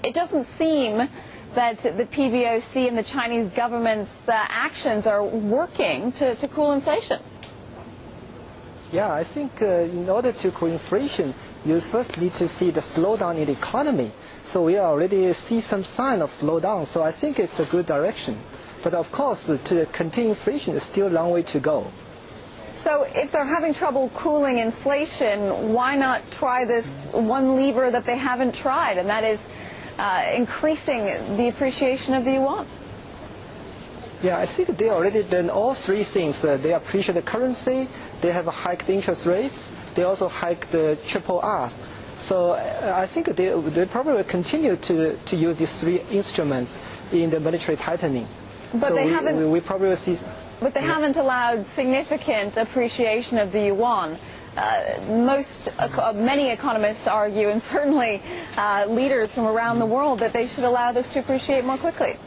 it doesn't seem that the PBOC and the Chinese government's actions are working to cool inflation. Yeah, I think in order to cool inflation, you first need to see the slowdown in the economy. So we already see some sign of slowdown. So I think it's a good direction. But of course, to contain inflation is still a long way to go. So if they're having trouble cooling inflation, why not try this one lever that they haven't tried, and that is increasing the appreciation of the yuan? Yeah, I think they already done all three things. They appreciate the currency, they have hiked the interest rates, they also hiked the triple R's. So I think they probably will continue to use these three instruments in the monetary tightening. But so they haven't. We probably will see. But they haven't allowed significant appreciation of the yuan. Many economists argue, and certainly leaders from around the world, that they should allow this to appreciate more quickly.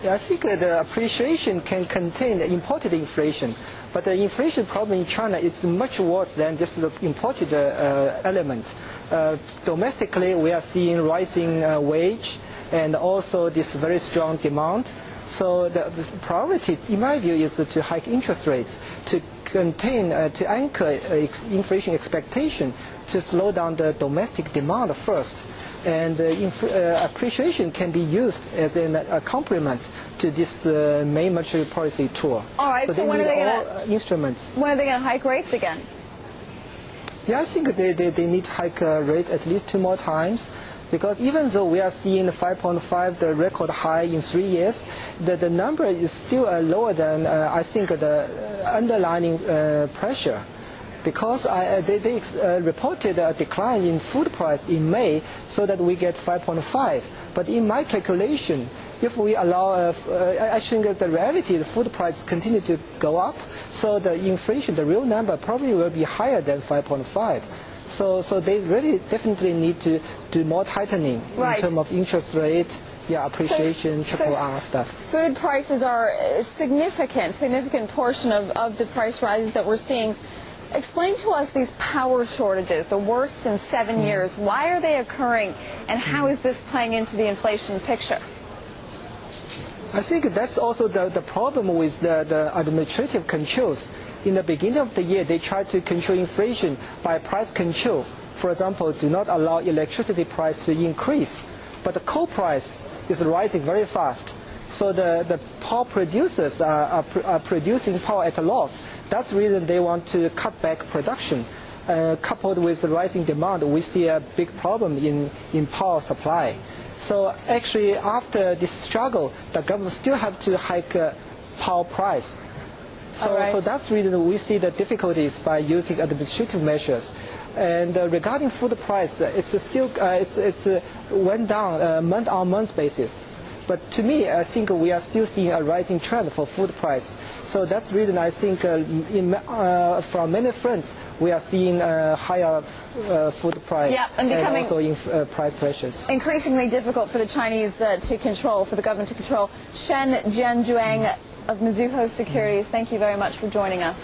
Yeah, I think the appreciation can contain the imported inflation, but the inflation problem in China is much worse than just the imported element. Domestically, we are seeing rising wage and also this very strong demand. So the priority, in my view, is to hike interest rates to contain, to anchor inflation expectation, to slow down the domestic demand first. And appreciation can be used as a complement to this main monetary policy tool. All right, so when are they going to hike rates again? Yeah, I think they need to hike rates at least 2 more times. Because even though we are seeing 5.5, the record high in 3 years, the number is still lower than, I think, the underlying pressure. Because they reported a decline in food price in May, so that we get 5.5. But in my calculation, if we allow, I think the reality, the food price continue to go up, so the inflation, the real number probably will be higher than 5.5. So they really definitely need to do more tightening in terms of interest rate, appreciation, triple R stuff. Food prices are a significant portion of the price rises that we're seeing. Explain to us these power shortages, the worst in 7 years. Why are they occurring, and how is this playing into the inflation picture? I think that's also the problem with the administrative controls. In the beginning of the year, they tried to control inflation by price control. For example, do not allow electricity price to increase. But the coal price is rising very fast. So the power producers are producing power at a loss. That's the reason they want to cut back production. Coupled with the rising demand, we see a big problem in power supply. So actually, after this struggle, the government still have to hike power price. So that's the reason we see the difficulties by using administrative measures. And regarding food price, it's still went down month-on-month basis. But to me, I think we are still seeing a rising trend for food price. So that's the reason I think from many fronts we are seeing higher food price and also price pressures. Increasingly difficult for the Chinese to control, for the government to control. Shen Jianguang of Mizuho Securities, thank you very much for joining us.